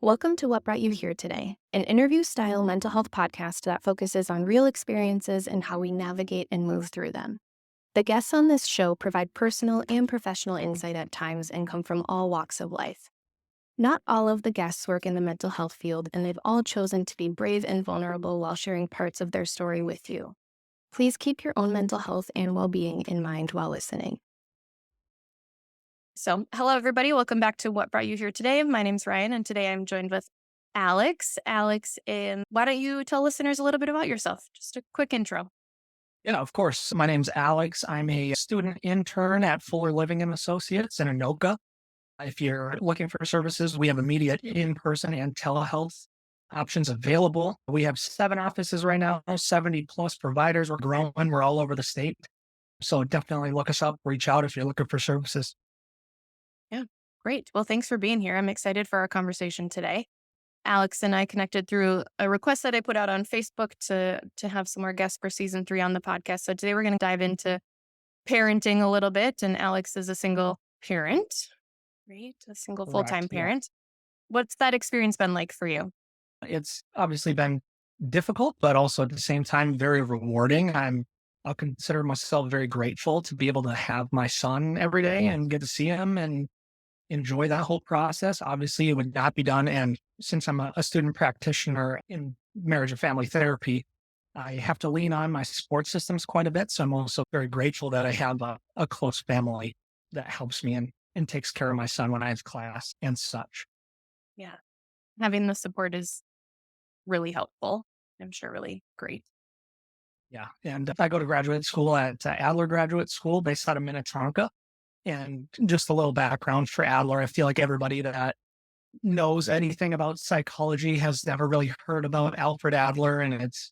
Welcome to What Brought You Here Today, an interview-style mental health podcast that focuses on real experiences and how we navigate and move through them. The guests on this show provide personal and professional insight at times and come from all walks of life. Not all of the guests work in the mental health field, and they've all chosen to be brave and vulnerable while sharing parts of their story with you. Please keep your own mental health and well-being in mind while listening. So, hello, everybody. Welcome back to What Brought You Here Today. My name's Ryan, and today I'm joined with Alex. Alex, why don't you tell listeners a little bit about yourself? Just a quick intro. Yeah, of course. My name's Alex. I'm a student intern at Fuller Living and Associates in Anoka. If you're looking for services, we have immediate in-person and telehealth options available. We have 7 offices right now, 70 plus providers. We're growing. We're all over the state. So definitely look us up, reach out if you're looking for services. Yeah, great. Well, thanks for being here. I'm excited for our conversation today. Alex and I connected through a request that I put out on Facebook to have some more guests for season 3 on the podcast. So today we're going to dive into parenting a little bit. And Alex is a single parent, right? A single full-time Correct. Yeah. parent. What's that experience been like for you? It's obviously been difficult, but also at the same time, very rewarding. I'll consider myself very grateful to be able to have my son every day and get to see him and enjoy that whole process. Obviously, it would not be done. And since I'm a student practitioner in marriage and family therapy, I have to lean on my support systems quite a bit. So I'm also very grateful that I have a close family that helps me and takes care of my son when I have class and such. Yeah. Having the support is really helpful. I'm sure really great. Yeah. And I go to graduate school at Adler Graduate School based out of Minnetonka. And just a little background for Adler, I feel like everybody that knows anything about psychology has never really heard about Alfred Adler. And it's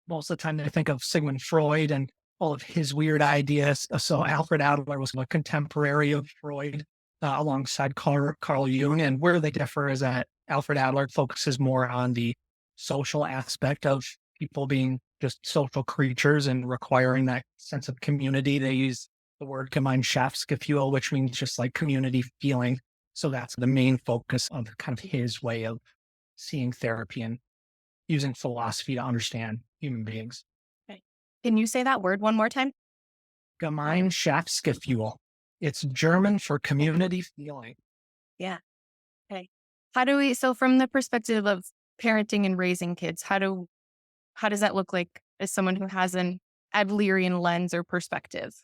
most of the time they think of Sigmund Freud and all of his weird ideas. So Alfred Adler was a contemporary of Freud alongside Carl Jung. And where they differ is that Alfred Adler focuses more on the social aspect of people being just social creatures and requiring that sense of community. They use the word Gemeinschaftsgefühl, which means just like community feeling. So that's the main focus of kind of his way of seeing therapy and using philosophy to understand human beings. Okay. Can you say that word one more time? Gemeinschaftsgefühl. It's German for community feeling. Yeah. Okay. So from the perspective of parenting and raising kids, how does that look like as someone who has an Adlerian lens or perspective?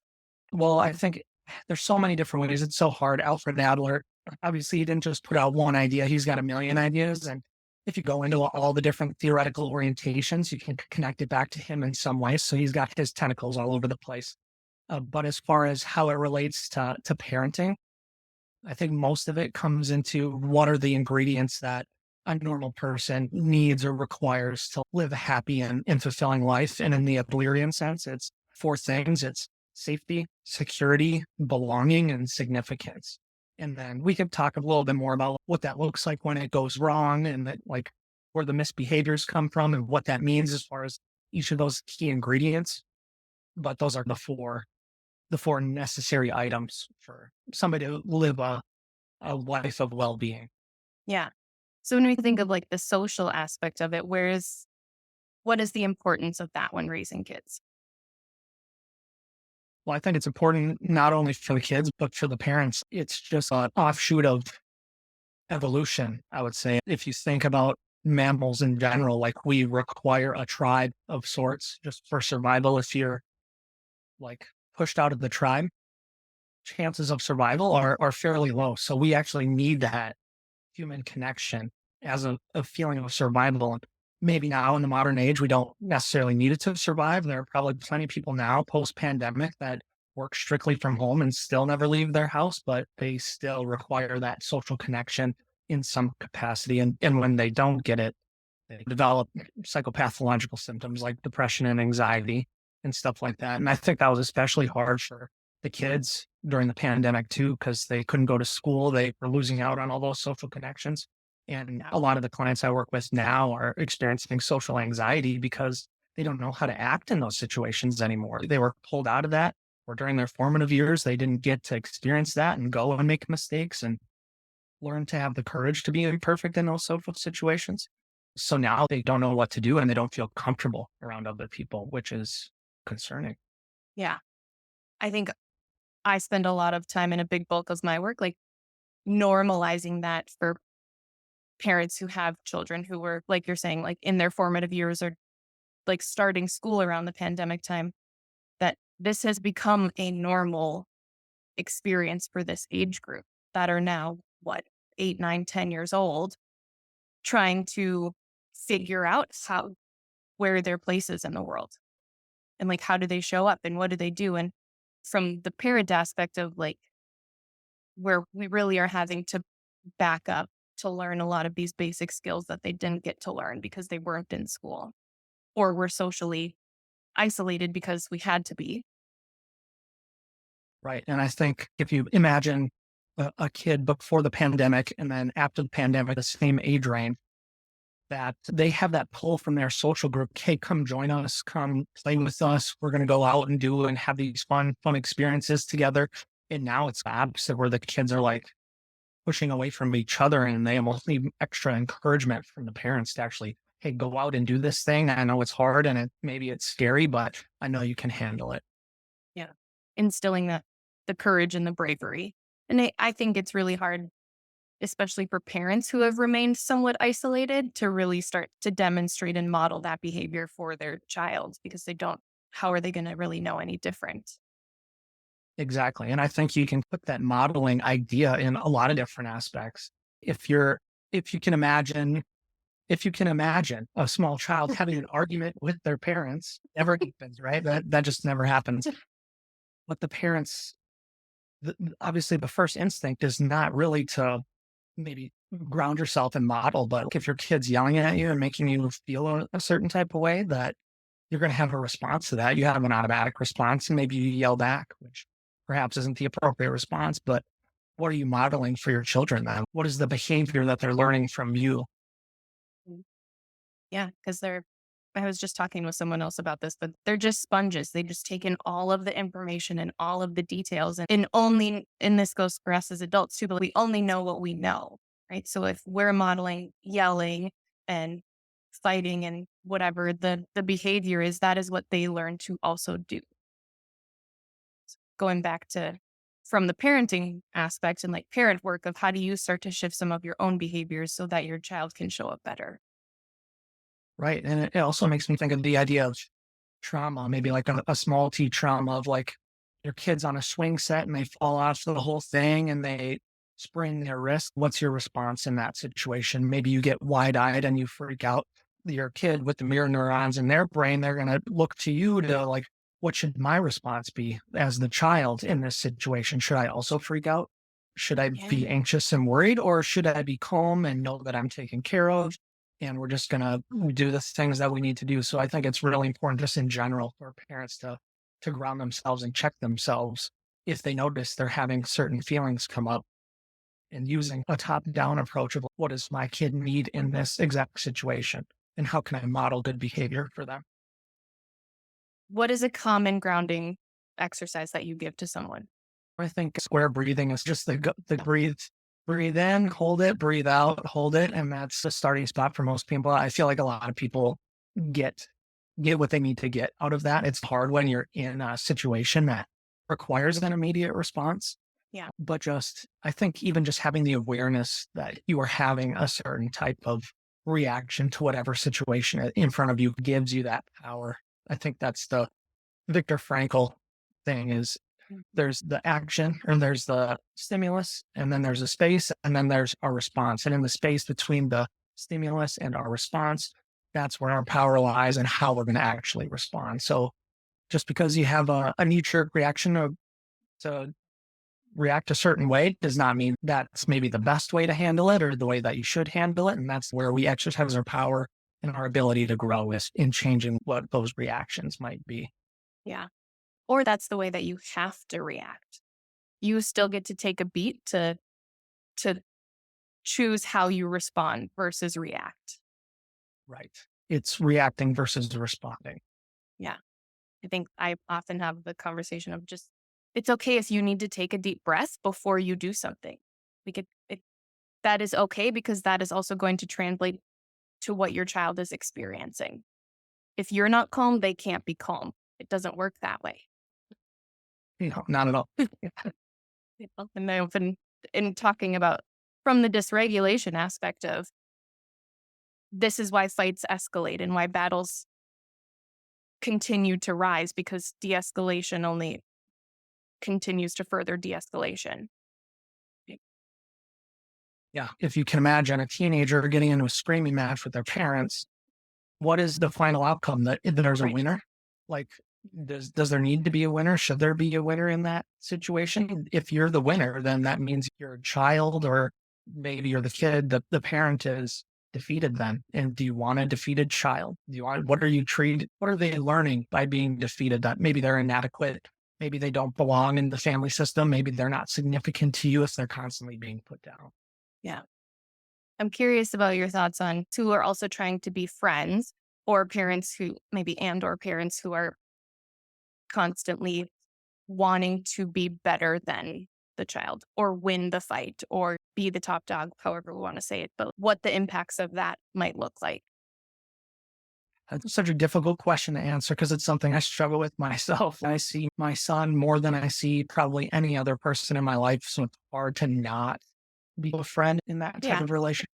Well, I think there's so many different ways. It's so hard. Alfred Adler, obviously, he didn't just put out one idea. He's got a million ideas. And if you go into all the different theoretical orientations, you can connect it back to him in some way. So he's got his tentacles all over the place. But as far as how it relates to parenting, I think most of it comes into what are the ingredients that a normal person needs or requires to live a happy and fulfilling life. And in the Adlerian sense, it's 4 things. It's safety, security, belonging, and significance. And then we could talk a little bit more about what that looks like when it goes wrong and that like where the misbehaviors come from and what that means as far as each of those key ingredients. But those are the four necessary items for somebody to live a life of well-being. Yeah. So when we think of like the social aspect of it, what is the importance of that when raising kids? Well, I think it's important not only for the kids, but for the parents. It's just an offshoot of evolution, I would say. If you think about mammals in general, like we require a tribe of sorts just for survival. If you're like pushed out of the tribe, chances of survival are fairly low. So we actually need that human connection as a feeling of survival. And maybe now in the modern age, we don't necessarily need it to survive. There are probably plenty of people now post-pandemic that work strictly from home and still never leave their house, but they still require that social connection in some capacity. And when they don't get it, they develop psychopathological symptoms like depression and anxiety and stuff like that. And I think that was especially hard for the kids during the pandemic too, because they couldn't go to school. They were losing out on all those social connections. And a lot of the clients I work with now are experiencing social anxiety because they don't know how to act in those situations anymore. They were pulled out of that, or during their formative years, they didn't get to experience that and go and make mistakes. And learn to have the courage to be imperfect in those social situations. So now they don't know what to do and they don't feel comfortable around other people, which is concerning. Yeah. I think I spend a lot of time in a big bulk of my work, like normalizing that for parents who have children who were, like you're saying, like in their formative years or like starting school around the pandemic time, that this has become a normal experience for this age group that are now, what, 8, 9, 10 years old, trying to figure out where their place is in the world and like how do they show up and what do they do. And from the parent aspect of like where we really are having to back up to learn a lot of these basic skills that they didn't get to learn because they weren't in school or were socially isolated because we had to be. Right. And I think if you imagine a kid before the pandemic and then after the pandemic, the same age range, that they have that pull from their social group. Hey, come join us, come play with us. We're going to go out and do and have these fun experiences together. And now it's the opposite where the kids are like pushing away from each other and they almost need extra encouragement from the parents to actually, hey, go out and do this thing. I know it's hard and maybe it's scary, but I know you can handle it. Yeah. Instilling the courage and the bravery. And I think it's really hard, especially for parents who have remained somewhat isolated, to really start to demonstrate and model that behavior for their child because they don't, how are they going to really know any different? Exactly. And I think you can put that modeling idea in a lot of different aspects. If you're, if you can imagine, if you can imagine a small child having an argument with their parents, never happens, right? That just never happens. But the parents, obviously, the first instinct is not really to maybe ground yourself and model, but if your kid's yelling at you and making you feel a certain type of way, that you're going to have a response to that. You have an automatic response, and maybe you yell back, which perhaps isn't the appropriate response. But what are you modeling for your children then? What is the behavior that they're learning from you? Mm. Yeah, because I was just talking with someone else about this, but they're just sponges. They just take in all of the information and all of the details. And only, and this goes for us as adults too, but we only know what we know, right? So if we're modeling yelling and fighting and whatever the behavior is, that is what they learn to also do. Going back to from the parenting aspect and like parent work of how do you start to shift some of your own behaviors so that your child can show up better. Right. And it also makes me think of the idea of trauma, maybe like a small T trauma of like your kid's on a swing set and they fall off the whole thing and they sprain their wrist. What's your response in that situation? Maybe you get wide eyed and you freak out. Your kid with the mirror neurons in their brain, they're going to look to you to like, what should my response be as the child in this situation? Should I also freak out? Should I Yeah. be anxious and worried, or should I be calm and know that I'm taken care of? And we're just going to do the things that we need to do. So I think it's really important just in general for parents to ground themselves and check themselves if they notice they're having certain feelings come up and using a top down approach of what does my kid need in this exact situation and how can I model good behavior for them. What is a common grounding exercise that you give to someone? I think square breathing is just the breathe in, hold it, breathe out, hold it. And that's the starting spot for most people. I feel like a lot of people get what they need to get out of that. It's hard when you're in a situation that requires an immediate response. Yeah. But just, I think even just having the awareness that you are having a certain type of reaction to whatever situation in front of you gives you that power. I think that's the Viktor Frankl thing is Mm. there's the action and there's the stimulus and then there's a space and then there's our response. And in the space between the stimulus and our response, that's where our power lies and how we're going to actually respond. So just because you have a knee-jerk reaction to react a certain way does not mean that's maybe the best way to handle it or the way that you should handle it. And that's where we exercise our power and our ability to grow is in changing what those reactions might be. Yeah. Or that's the way that you have to react. You still get to take a beat to choose how you respond versus react. Right. It's reacting versus responding. Yeah. I think I often have the conversation of just it's okay if you need to take a deep breath before you do something. We could that is okay, because that is also going to translate to what your child is experiencing. If you're not calm, they can't be calm. It doesn't work that way. Not at all. And I've been in talking about from the dysregulation aspect of this is why fights escalate and why battles continue to rise, because de-escalation only continues to further de-escalation. Yeah. If you can imagine a teenager getting into a screaming match with their parents, what is the final outcome? That there's a Right. winner? Like, does there need to be a winner? Should there be a winner in that situation? If you're the winner, then that means your child, or maybe you're the kid, the parent is defeated then. And do you want a defeated child? What are they learning by being defeated? That maybe they're inadequate. Maybe they don't belong in the family system. Maybe they're not significant to you if they're constantly being put down. Yeah. I'm curious about your thoughts on who are also trying to be friends, or parents who or parents who are constantly wanting to be better than the child or win the fight or be the top dog, however we want to say it, but what the impacts of that might look like. That's such a difficult question to answer because it's something I struggle with myself. I see my son more than I see probably any other person in my life. So it's hard to not be a friend in that type Yeah. of relationship.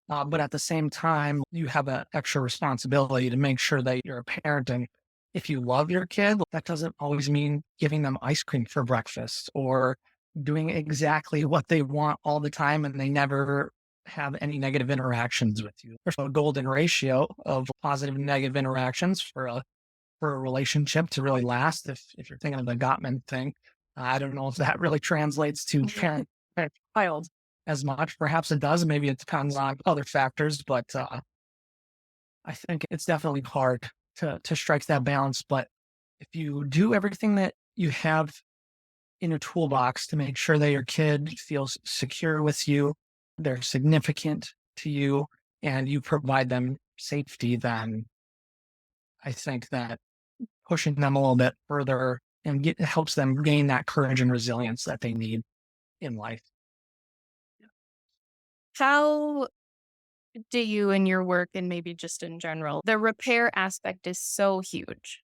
But at the same time, you have an extra responsibility to make sure that you're a parent. And if you love your kid, that doesn't always mean giving them ice cream for breakfast or doing exactly what they want all the time and they never have any negative interactions with you. There's a golden ratio of positive and negative interactions for a relationship to really last. If you're thinking of the Gottman thing, I don't know if that really translates to parent child as much. Perhaps it does. Maybe it depends on other factors, but I think it's definitely hard to strike that balance. But if you do everything that you have in your toolbox to make sure that your kid feels secure with you, they're significant to you, and you provide them safety, then I think that pushing them a little bit further and helps them gain that courage and resilience that they need in life. How do you in your work, and maybe just in general, the repair aspect is so huge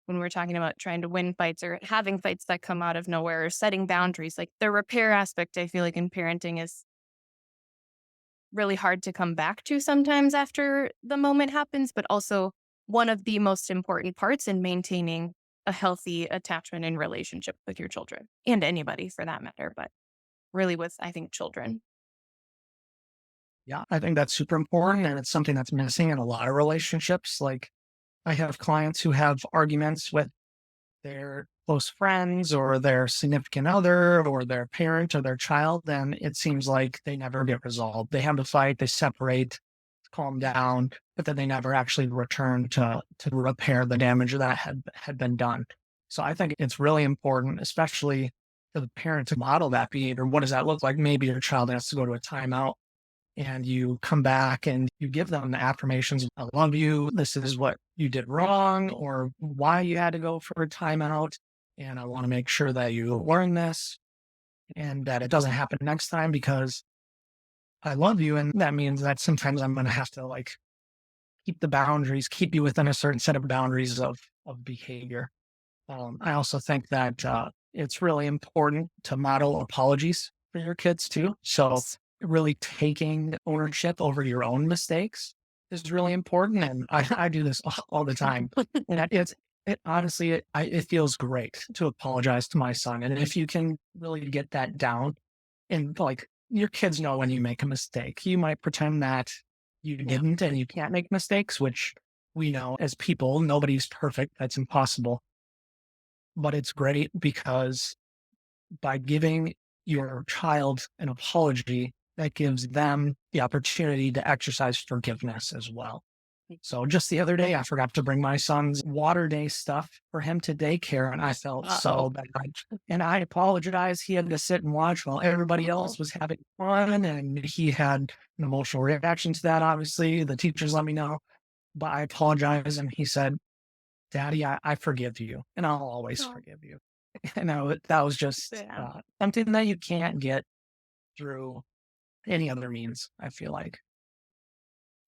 when we're talking about trying to win fights or having fights that come out of nowhere or setting boundaries. Like the repair aspect, I feel like in parenting is really hard to come back to sometimes after the moment happens, but also one of the most important parts in maintaining a healthy attachment and relationship with your children and anybody for that matter, but really with, I think, children. Yeah, I think that's super important. And it's something that's missing in a lot of relationships. Like I have clients who have arguments with their close friends or their significant other or their parent or their child, then it seems like they never get resolved. They have a fight, they separate, calm down, but then they never actually return to repair the damage that had been done. So I think it's really important, especially for the parent, to model that behavior. What does that look like? Maybe your child has to go to a timeout and you come back and you give them the affirmations. I love you. This is what you did wrong or why you had to go for a timeout. And I want to make sure that you learn this and that it doesn't happen next time because I love you. And that means that sometimes I'm going to have to like keep the boundaries, keep you within a certain set of boundaries of behavior. I also think that it's really important to model apologies for your kids too. So really taking ownership over your own mistakes is really important. And I do this all the time. And it honestly, it feels great to apologize to my son. And if you can really get that down and like your kids know when you make a mistake, you might pretend that you didn't and you can't make mistakes, which we know as people, nobody's perfect. That's impossible. But it's great because by giving your child an apology, that gives them the opportunity to exercise forgiveness as well. So just the other day, I forgot to bring my son's water day stuff for him to daycare, and I felt so bad. And I apologize. He had to sit and watch while everybody else was having fun, and he had an emotional reaction to that. Obviously, the teachers let me know, but I apologize, and he said, "Daddy, I forgive you, and I'll always forgive you." You know, that was just something that you can't get through any other means, I feel like.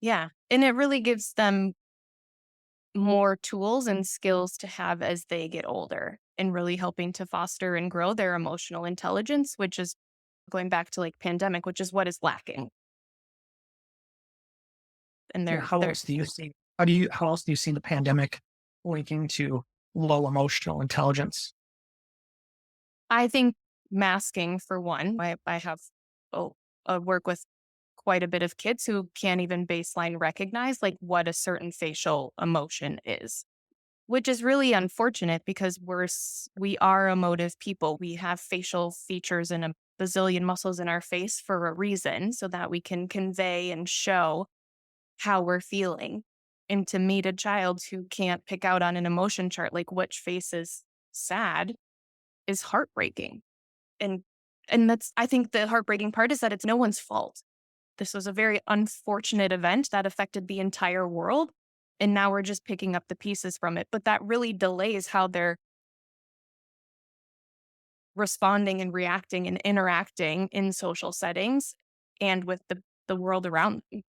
Yeah. And it really gives them more tools and skills to have as they get older and really helping to foster and grow their emotional intelligence, which is going back to like pandemic, which is what is lacking. And Yeah, they're how else do you see the pandemic linking to low emotional intelligence? I think masking for one. I have work with quite a bit of kids who can't even baseline recognize like what a certain facial emotion is, which is really unfortunate because we are emotive people. We have facial features and a bazillion muscles in our face for a reason so that we can convey and show how we're feeling. And to meet a child who can't pick out on an emotion chart like which face is sad is heartbreaking. And that's I think the heartbreaking part is that it's no one's fault. This was a very unfortunate event that affected the entire world. And now we're just picking up the pieces from it. But that really delays how they're responding and reacting and interacting in social settings and with the world around them.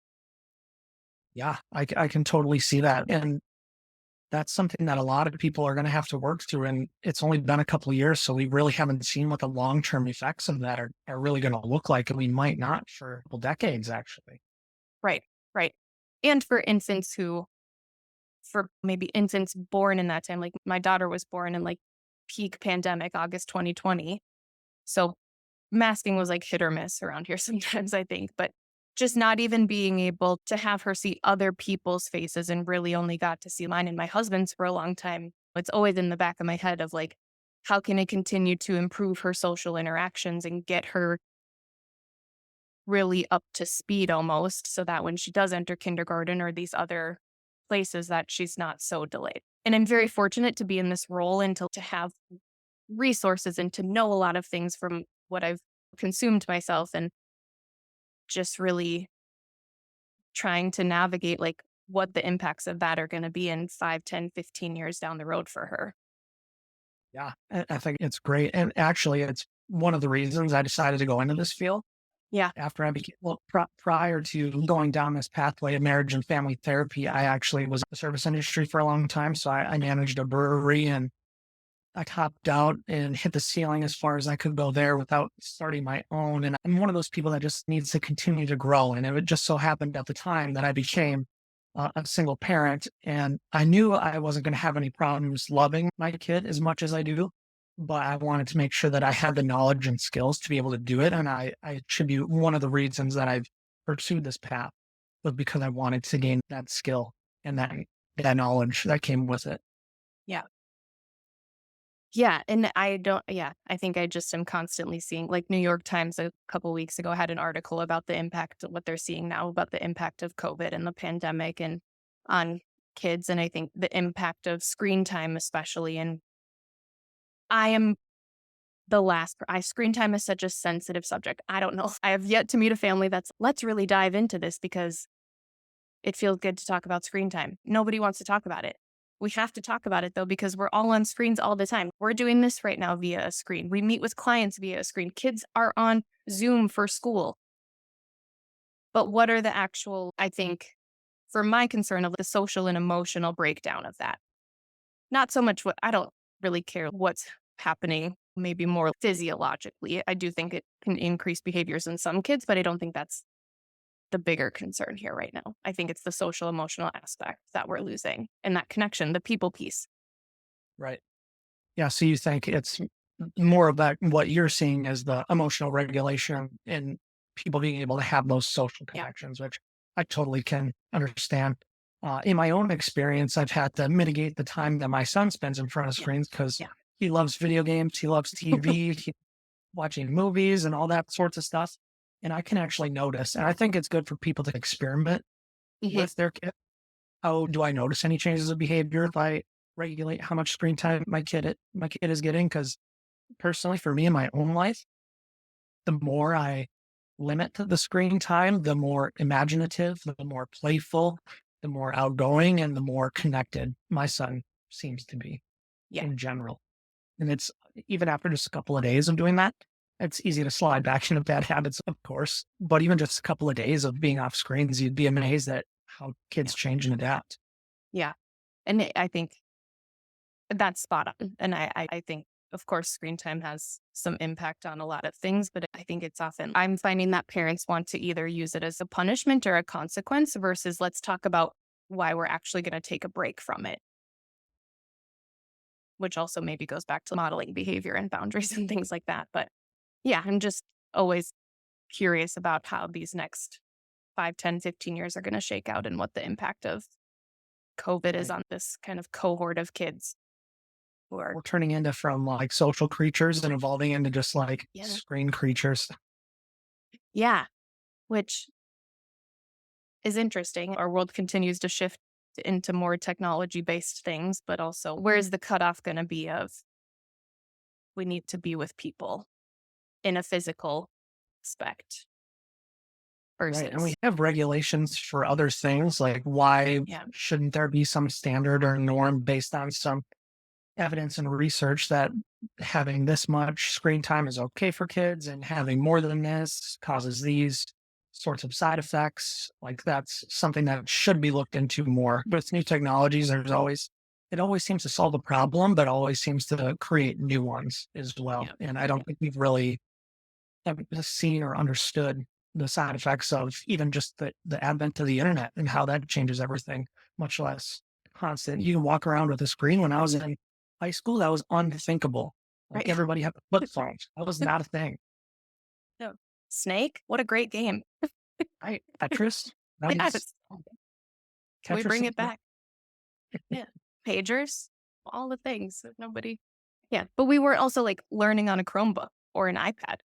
Yeah, I can totally see that. And that's something that a lot of people are going to have to work through. And it's only been a couple of years. So we really haven't seen what the long term effects of that are really going to look like. And we might not for a couple decades, actually. Right, right. And for maybe infants born in that time, like my daughter was born in like peak pandemic, August 2020. So masking was like hit or miss around here sometimes, I think, but just not even being able to have her see other people's faces and really only got to see mine and my husband's for a long time. It's always in the back of my head of like, how can I continue to improve her social interactions and get her really up to speed almost so that when she does enter kindergarten or these other places that she's not so delayed. And I'm very fortunate to be in this role and to have resources and to know a lot of things from what I've consumed myself and just really trying to navigate like what the impacts of that are going to be in 5, 10, 15 years down the road for her. Yeah, I think it's great. And actually, it's one of the reasons I decided to go into this field Yeah. after I became, well, prior to going down this pathway of marriage and family therapy, I actually was in the service industry for a long time. So I managed a brewery and I topped out and hit the ceiling as far as I could go there without starting my own. And I'm one of those people that just needs to continue to grow. And it just so happened at the time that I became a single parent. And I knew I wasn't going to have any problems loving my kid as much as I do. But I wanted to make sure that I had the knowledge and skills to be able to do it. And I attribute one of the reasons that I've pursued this path was because I wanted to gain that skill and that knowledge that came with it. Yeah. Yeah, and I don't yeah, I think I just am constantly seeing like New York Times a couple weeks ago had an article about the impact of what they're seeing now about the impact of COVID and the pandemic and on kids and I think the impact of screen time especially and I am the last I screen time is such a sensitive subject. I don't know. I have yet to meet a family that's let's really dive into this because it feels good to talk about screen time. Nobody wants to talk about it. We have to talk about it though, because we're all on screens all the time. We're doing this right now via a screen. We meet with clients via a screen. Kids are on Zoom for school. But what are the actual, I think, for my concern of the social and emotional breakdown of that? Not so much I don't really care what's happening, maybe more physiologically. I do think it can increase behaviors in some kids, but I don't think that's the bigger concern here right now. I think it's the social emotional aspect that we're losing and that connection, the people piece. Right. Yeah. So you think it's more of that, what you're seeing as the emotional regulation and people being able to have those social Yeah. connections, which I totally can understand. In my own experience, I've had to mitigate the time that my son spends in front of Yeah. screens because Yeah. he loves video games, he loves TV, watching movies and all that sorts of stuff. And I can actually notice, and I think it's good for people to experiment Mhm. with their kid. How do I notice any changes of behavior if I regulate how much screen time my kid is getting? Because personally, for me in my own life, the more I limit the screen time, the more imaginative, the more playful, the more outgoing, and the more connected my son seems to be Yeah. in general. And it's even after just a couple of days of doing that, It's easy to slide back into bad habits, of course, but even just a couple of days of being off screens, you'd be amazed at how Yeah. kids change and adapt. Yeah. And I think that's spot on. And I think, of course, screen time has some impact on a lot of things, but I think it's often, I'm finding that parents want to either use it as a punishment or a consequence versus let's talk about why we're actually going to take a break from it, which also maybe goes back to modeling behavior and boundaries and things like that. But yeah, I'm just always curious about how these next 5, 10, 15 years are going to shake out and what the impact of COVID is Right. on this kind of cohort of kids who are, We're turning into from like social creatures and evolving into just like yeah, screen creatures. yeah, which is interesting. Our world continues to shift into more technology based things, but also where's the cutoff going to be of we need to be with people in a physical aspect Right. And we versus, have regulations for other things. Like, why yeah, shouldn't there be some standard or norm based on some evidence and research that having this much screen time is okay for kids and having more than this causes these sorts of side effects? Like, that's something that should be looked into more. With new technologies, it always seems to solve a problem, but always seems to create new ones as well. yeah, And I don't think we've really haven't seen or understood the side effects of even just the advent of the internet and how that changes everything, much less constant. You can walk around with a screen. When I was in high school, that was unthinkable. Like right. everybody had flip phones. That was not a thing. No. Snake, what a great game. Right? Tetris. That was Yes. Can we Tetris. bring it back? Yeah. Pagers, all the things that nobody, yeah. But we were also like learning on a Chromebook or an iPad.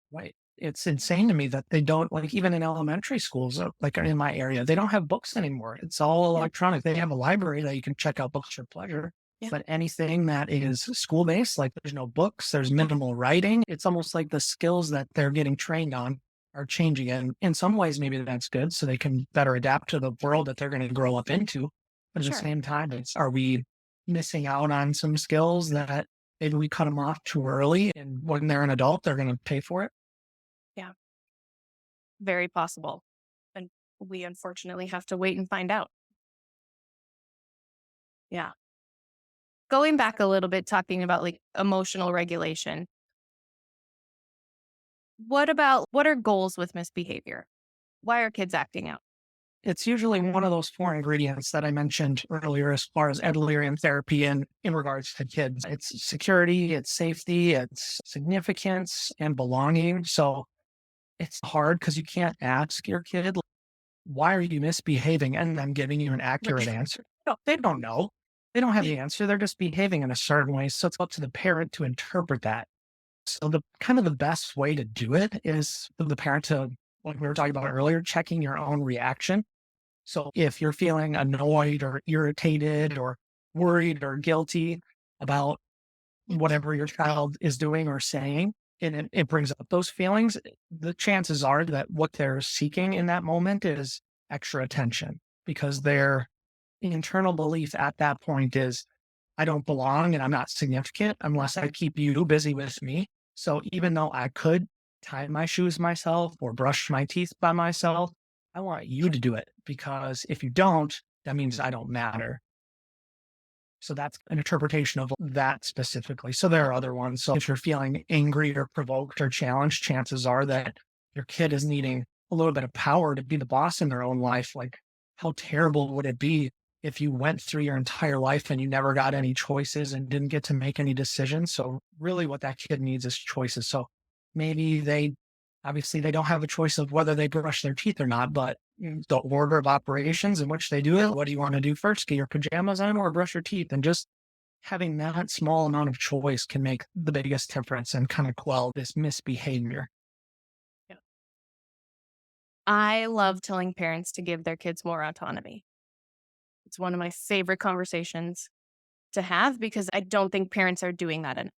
Right. It's insane to me that they don't, like, even in elementary schools, like in my area, they don't have books anymore. It's all Yeah. electronic. They have a library that you can check out books for pleasure. Yeah. But anything that is school based, like there's no books, there's minimal writing. It's almost like the skills that they're getting trained on are changing. And in some ways, maybe that's good. So they can better adapt to the world that they're going to grow up into. But at the Sure. same time, are we missing out on some skills that maybe we cut them off too early? And when they're an adult, they're going to pay for it? Yeah. Very possible. And we unfortunately have to wait and find out. Yeah. Going back a little bit, talking about like emotional regulation. What are goals with misbehavior? Why are kids acting out? It's usually one of those four ingredients that I mentioned earlier as far as Adlerian therapy and in regards to kids. It's security, it's safety, it's significance and belonging. So it's hard because you can't ask your kid, like, why are you misbehaving? And them giving you an accurate answer. No, they don't know. They don't have the answer. They're just behaving in a certain way. So it's up to the parent to interpret that. So the kind of the best way to do it is for the parent to, like we were talking about earlier, checking your own reaction. So if you're feeling annoyed or irritated or worried or guilty about whatever your child is doing or saying, and it brings up those feelings, the chances are that what they're seeking in that moment is extra attention because their internal belief at that point is, I don't belong and I'm not significant unless I keep you busy with me. So even though I could tie my shoes myself or brush my teeth by myself, I want you to do it because if you don't, that means I don't matter. So that's an interpretation of that specifically. So there are other ones. So if you're feeling angry or provoked or challenged, chances are that your kid is needing a little bit of power to be the boss in their own life. Like, how terrible would it be if you went through your entire life and you never got any choices and didn't get to make any decisions? So really what that kid needs is choices. So maybe obviously they don't have a choice of whether they brush their teeth or not, but the order of operations in which they do it. What do you want to do first? Get your pajamas on or brush your teeth? And just having that small amount of choice can make the biggest difference and kind of quell this misbehavior. Yeah. I love telling parents to give their kids more autonomy. It's one of my favorite conversations to have because I don't think parents are doing that enough.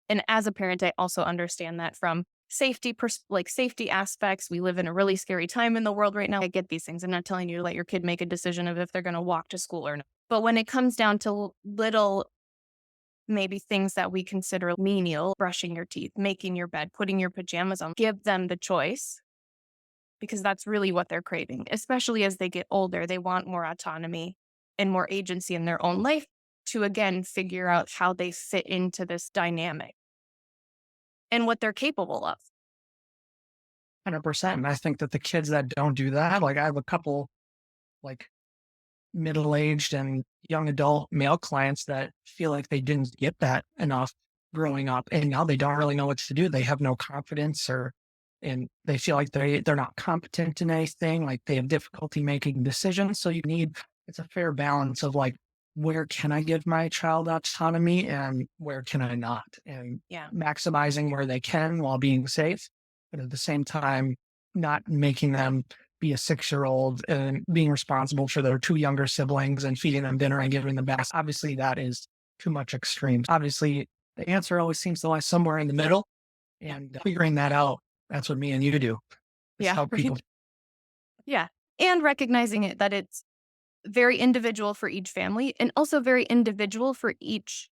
And as a parent, I also understand that from safety aspects. We live in a really scary time in the world right now. I get these things. I'm not telling you to let your kid make a decision of if they're going to walk to school or not. But when it comes down to little maybe things that we consider menial, brushing your teeth, making your bed, putting your pajamas on, give them the choice because that's really what they're craving, especially as they get older. They want more autonomy and more agency in their own life to, again, figure out how they fit into this dynamic and what they're capable of. 100%. And I think that the kids that don't do that, like I have a couple like middle-aged and young adult male clients that feel like they didn't get that enough growing up, and now they don't really know what to do. They have no confidence, and they feel like they're not competent in anything, like they have difficulty making decisions. So it's a fair balance of like, where can I give my child autonomy and where can I not? And Yeah. maximizing where they can while being safe, but at the same time, not making them be a 6-year-old and being responsible for their 2 younger siblings and feeding them dinner and giving them baths. Obviously, that is too much extreme. Obviously, the answer always seems to lie somewhere in the middle, and figuring that out, that's what me and you do. Is Yeah. help people. Yeah. And recognizing it that it's very individual for each family and also very individual for each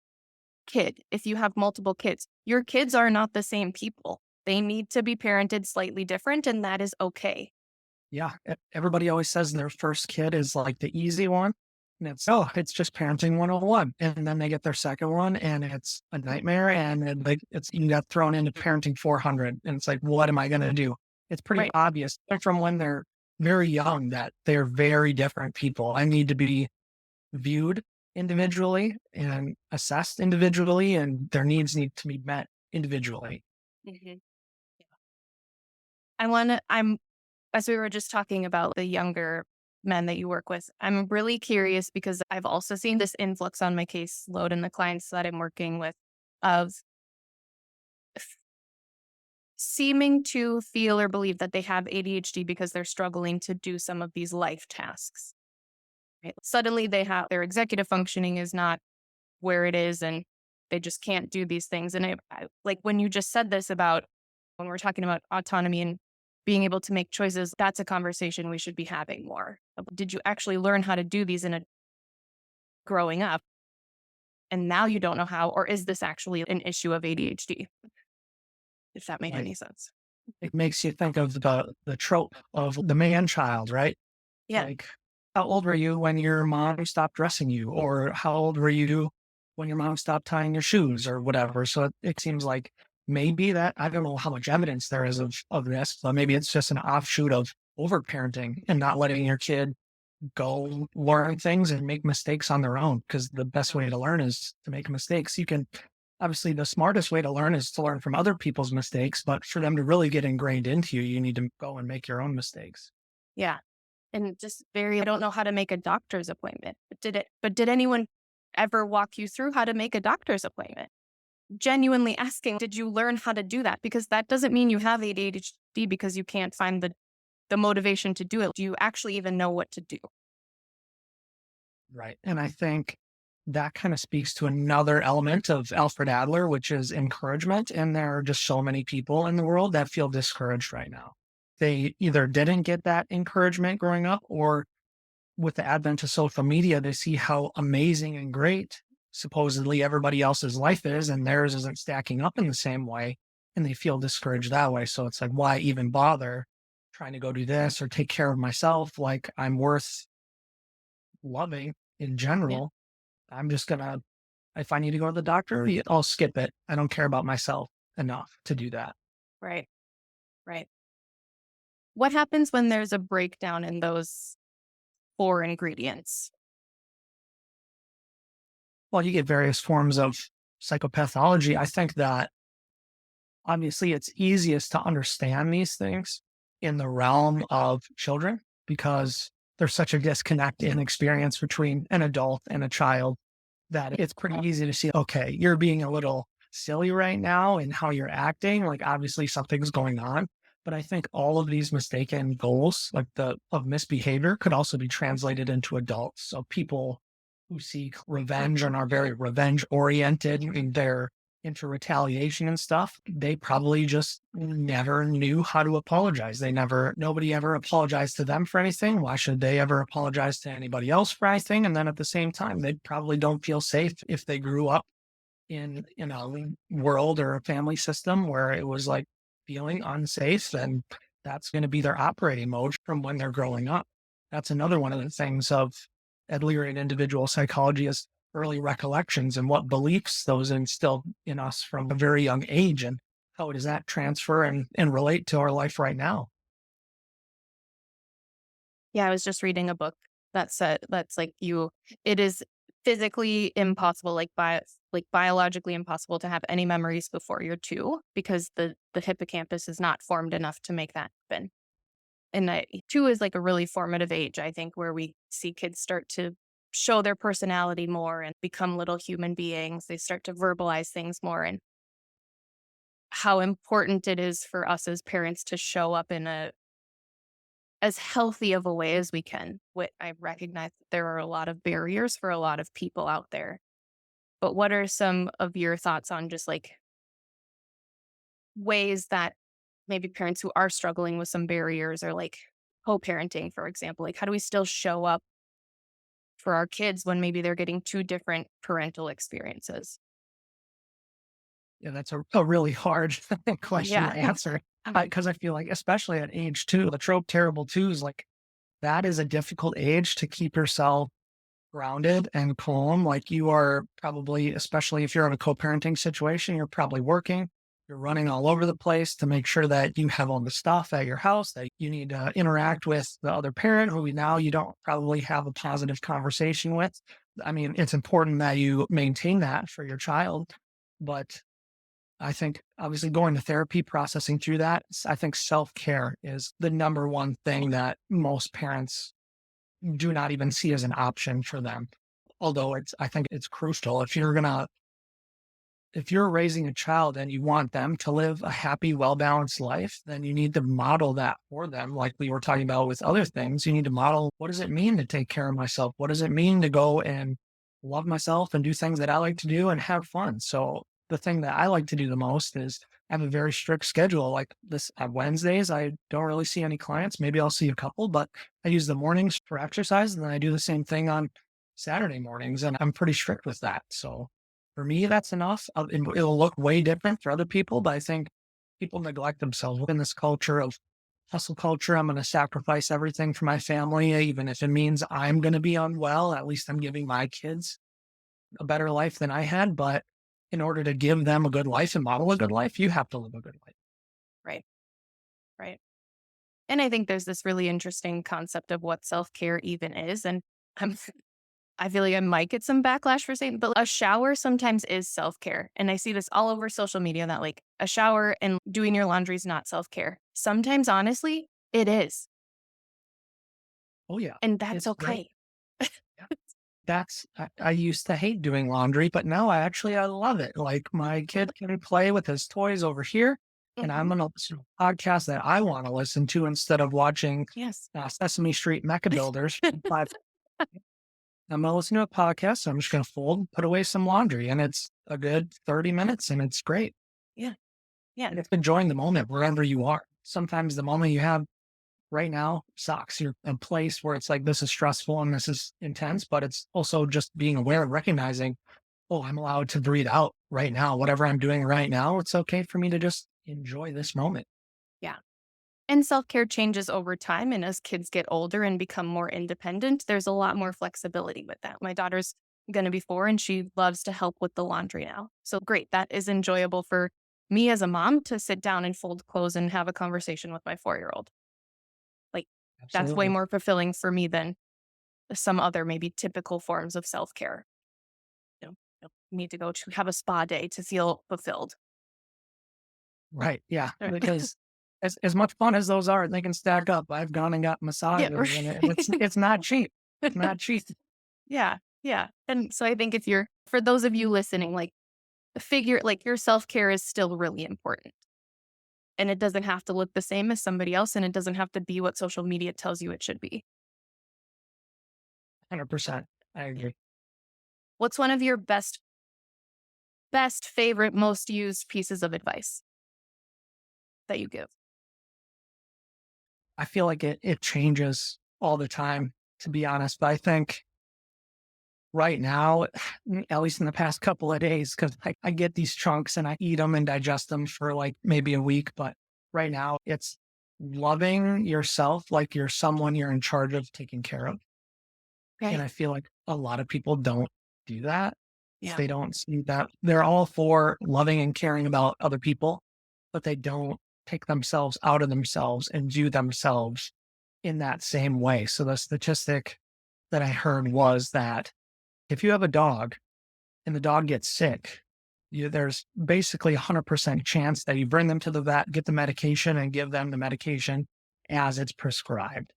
kid. If you have multiple kids, your kids are not the same people. They need to be parented slightly different, and that is okay. Yeah, everybody always says their first kid is like the easy one. And it's just parenting 101. And then they get their second one and it's a nightmare. And then you got thrown into parenting 400. And it's like, what am I going to do? It's pretty Right. obvious from when they're very young that they're very different people. I need to be viewed individually and assessed individually, and their needs need to be met individually. Mm-hmm. I'm, as we were just talking about the younger men that you work with, I'm really curious because I've also seen this influx on my caseload and the clients that I'm working with of seeming to feel or believe that they have ADHD because they're struggling to do some of these life tasks. Right? Suddenly their executive functioning is not where it is and they just can't do these things. And I like when you just said this about when we're talking about autonomy and being able to make choices, that's a conversation we should be having more. Did you actually learn how to do these growing up? And now you don't know how, or is this actually an issue of ADHD? If that made any sense. It makes you think of the trope of the man child, right? Yeah. Like, how old were you when your mom stopped dressing you? Or how old were you when your mom stopped tying your shoes or whatever? So it seems like maybe that, I don't know how much evidence there is of this, but maybe it's just an offshoot of overparenting and not letting your kid go learn things and make mistakes on their own. Because the best way to learn is to make mistakes. Obviously, the smartest way to learn is to learn from other people's mistakes, but for them to really get ingrained into you, you need to go and make your own mistakes. Yeah. And I don't know how to make a doctor's appointment. But did anyone ever walk you through how to make a doctor's appointment? Genuinely asking, did you learn how to do that? Because that doesn't mean you have ADHD because you can't find the motivation to do it. Do you actually even know what to do? Right. And I think that kind of speaks to another element of Alfred Adler, which is encouragement. And there are just so many people in the world that feel discouraged right now. They either didn't get that encouragement growing up, or with the advent of social media, they see how amazing and great supposedly everybody else's life is, and theirs isn't stacking up in the same way. And they feel discouraged that way. So it's like, why even bother trying to go do this or take care of myself? Like, I'm worth loving in general. I'm just gonna, if I need to go to the doctor, I'll skip it. I don't care about myself enough to do that. Right. Right. What happens when there's a breakdown in those 4 ingredients? Well, you get various forms of psychopathology. I think that obviously it's easiest to understand these things in the realm of children because there's such a disconnect in experience between an adult and a child that it's pretty easy to see, okay, you're being a little silly right now in how you're acting. Like, obviously something's going on. But I think all of these mistaken goals, like of misbehavior, could also be translated into adults. So people who seek revenge and are very revenge oriented and they're into retaliation and stuff, they probably just never knew how to apologize. Nobody ever apologized to them for anything. Why should they ever apologize to anybody else for anything? And then at the same time, they probably don't feel safe if they grew up in a world or a family system where it was like feeling unsafe, then that's going to be their operating mode from when they're growing up. That's another one of the things of Ed Leary and individual psychology is early recollections and what beliefs those instill in us from a very young age, and how does that transfer and relate to our life right now. Yeah, I was just reading a book that said that's like it is physically impossible, like biologically impossible to have any memories before you're 2 because the hippocampus is not formed enough to make that happen. And 2 is like a really formative age, I think, where we see kids start to show their personality more and become little human beings. They start to verbalize things more, and how important it is for us as parents to show up in a as healthy of a way as we can. I recognize that there are a lot of barriers for a lot of people out there. But what are some of your thoughts on just like ways that maybe parents who are struggling with some barriers or like co-parenting, for example, like how do we still show up for our kids when maybe they're getting 2 different parental experiences? Yeah, that's a really hard question to Yeah. answer because I feel like, especially at age 2, the trope terrible twos, like that is a difficult age to keep yourself grounded and calm. Like you are probably, especially if you're in a co-parenting situation, you're probably working, you're running all over the place to make sure that you have all the stuff at your house that you need to interact with the other parent who now you don't probably have a positive conversation with. I mean, it's important that you maintain that for your child, but I think obviously going to therapy, processing through that, I think self-care is the number one thing that most parents do not even see as an option for them. Although I think it's crucial. If you're raising a child and you want them to live a happy, well-balanced life, then you need to model that for them. Like we were talking about with other things, you need to model, what does it mean to take care of myself? What does it mean to go and love myself and do things that I like to do and have fun? So the thing that I like to do the most is I have a very strict schedule. Like this on Wednesdays, I don't really see any clients. Maybe I'll see a couple, but I use the mornings for exercise, and then I do the same thing on Saturday mornings, and I'm pretty strict with that. So for me, that's enough. It'll look way different for other people, but I think people neglect themselves in this culture of hustle culture. I'm going to sacrifice everything for my family, even if it means I'm going to be unwell. At least I'm giving my kids a better life than I had. But in order to give them a good life and model a good life, you have to live a good life. Right. Right. And I think there's this really interesting concept of what self-care even is. And I'm I feel like I might get some backlash for saying, but a shower sometimes is self-care. And I see this all over social media that like a shower and doing your laundry is not self-care. Sometimes, honestly, it is. Oh, yeah. And that's It's great. okay. I used to hate doing laundry, but now I love it. Like my kid can play with his toys over here, and I'm Mhm. gonna listen to a podcast that I want to listen to instead of watching Yes. Sesame Street Mecha Builders. I'm gonna listen to a podcast. So I'm just gonna fold, put away some laundry, and it's a good 30 minutes, and it's great. Yeah. Yeah. And it's enjoying the moment wherever you are. Sometimes the moment you have right now sucks. You're in a place where it's like, this is stressful and this is intense, but it's also just being aware and recognizing, oh, I'm allowed to breathe out right now. Whatever I'm doing right now, it's okay for me to just enjoy this moment. Yeah. And self-care changes over time. And as kids get older and become more independent, there's a lot more flexibility with that. My daughter's going to be 4 and she loves to help with the laundry now. So great. That is enjoyable for me as a mom to sit down and fold clothes and have a conversation with my 4-year-old. Like that's way Absolutely. more fulfilling for me than some other maybe typical forms of self-care. You need to go to have a spa day to feel fulfilled. Right. Yeah. Right. Because as much fun as those are, they can stack up. I've gone and got Yeah. massages and it's not cheap. It's not cheap. Yeah. Yeah. And so I think if you're, for those of you listening, like figure, like your self care is still really important. And it doesn't have to look the same as somebody else. And it doesn't have to be what social media tells you it should be. 100%. I agree. What's one of your best, favorite, most used pieces of advice that you give? I feel like it changes all the time, to be honest. But I think right now, at least in the past couple of days, because I get these chunks and I eat them and digest them for like maybe a week. But right now, it's loving yourself like you're someone you're in charge of taking care of. And Right. I feel like a lot of people don't do that. Yeah. They don't see that. They're all for loving and caring about other people, but they don't take themselves out of themselves and view themselves in that same way. So the statistic that I heard was that if you have a dog and the dog gets sick, there's basically 100% chance that you bring them to the vet, get the medication, and give them the medication as it's prescribed.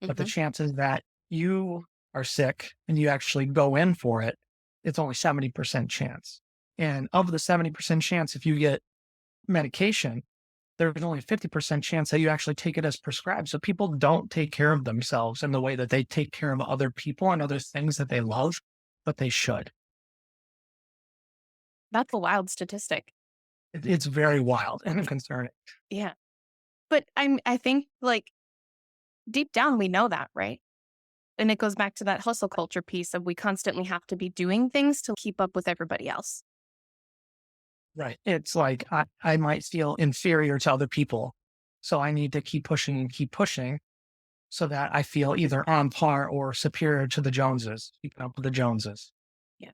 But the Hmm. chances that you are sick and you actually go in for it, it's only 70% chance. And of the 70% chance, if you get medication, there's only a 50% chance that you actually take it as prescribed. So people don't take care of themselves in the way that they take care of other people and other things that they love, but they should. That's a wild statistic. It's very wild and concerning. Yeah. But I think like deep down we know that, right? And it goes back to that hustle culture piece of we constantly have to be doing things to keep up with everybody else. Right. It's like I might feel inferior to other people. So I need to keep pushing and keep pushing so that I feel either on par or superior to the Joneses, keeping up with the Joneses. Yeah.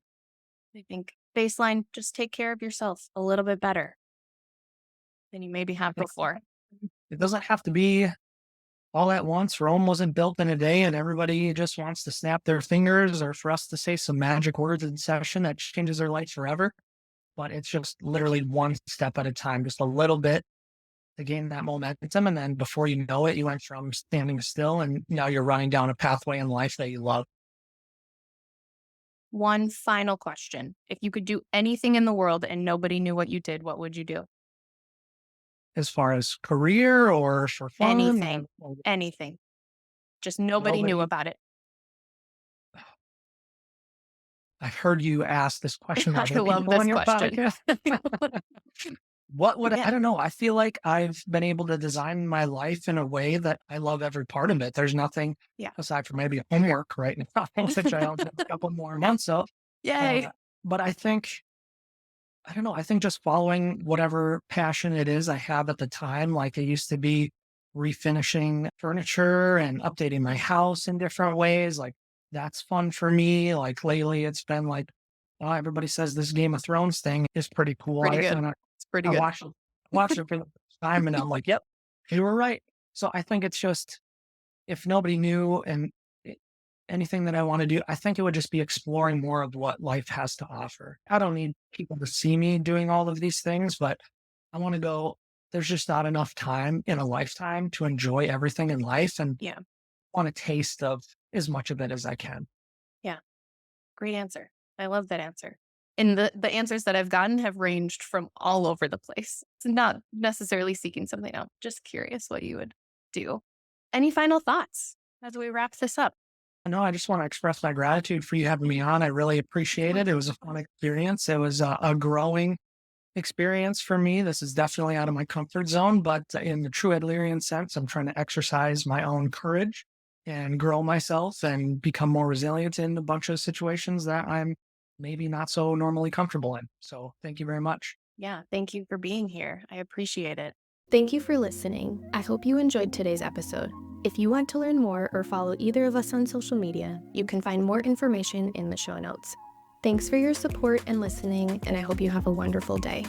I think baseline, just take care of yourself a little bit better than you maybe have before. It doesn't have to be all at once. Rome wasn't built in a day and everybody just wants to snap their fingers or for us to say some magic words in session that changes their life forever. But it's just literally one step at a time, just a little bit to gain that momentum. And then before you know it, you went from standing still and now you're running down a pathway in life that you love. One final question. If you could do anything in the world and nobody knew what you did, what would you do? As far as career or for fun, Anything. Anything. Just nobody knew nobody. about it. I've heard you ask this question I of other love people this on your question. podcast. What would Yeah. I don't know. I feel like I've been able to design my life in a way that I love every part of it. There's nothing Yeah. aside from maybe homework right now, which I only have a couple more months of. Yay. But I don't know. I think just following whatever passion it is I have at the time, like it used to be refinishing furniture and updating my house in different ways. Like that's fun for me. Like lately, it's been like, oh, everybody says this Game of Thrones thing is pretty cool. Pretty good. It's pretty I good. watched it for the first time, and I'm like, yep, you were right. So I think it's just if nobody knew and i- anything that I want to do, I think it would just be exploring more of what life has to offer. I don't need people to see me doing all of these things, but I want to go. There's just not enough time in a lifetime to enjoy everything in life and Yeah. want a taste of as much of it as I can. Yeah. Great answer. I love that answer. And the answers that I've gotten have ranged from all over the place. It's not necessarily seeking something out, just curious what you would do. Any final thoughts as we wrap this up? No, I just want to express my gratitude for you having me on. I really appreciate it. It was a fun experience. It was a growing experience for me. This is definitely out of my comfort zone, but in the true Adlerian sense, I'm trying to exercise my own courage and grow myself and become more resilient in a bunch of situations that I'm maybe not so normally comfortable in. So thank you very much. Yeah. Thank you for being here. I appreciate it. Thank you for listening. I hope you enjoyed today's episode. If you want to learn more or follow either of us on social media, you can find more information in the show notes. Thanks for your support and listening, and I hope you have a wonderful day.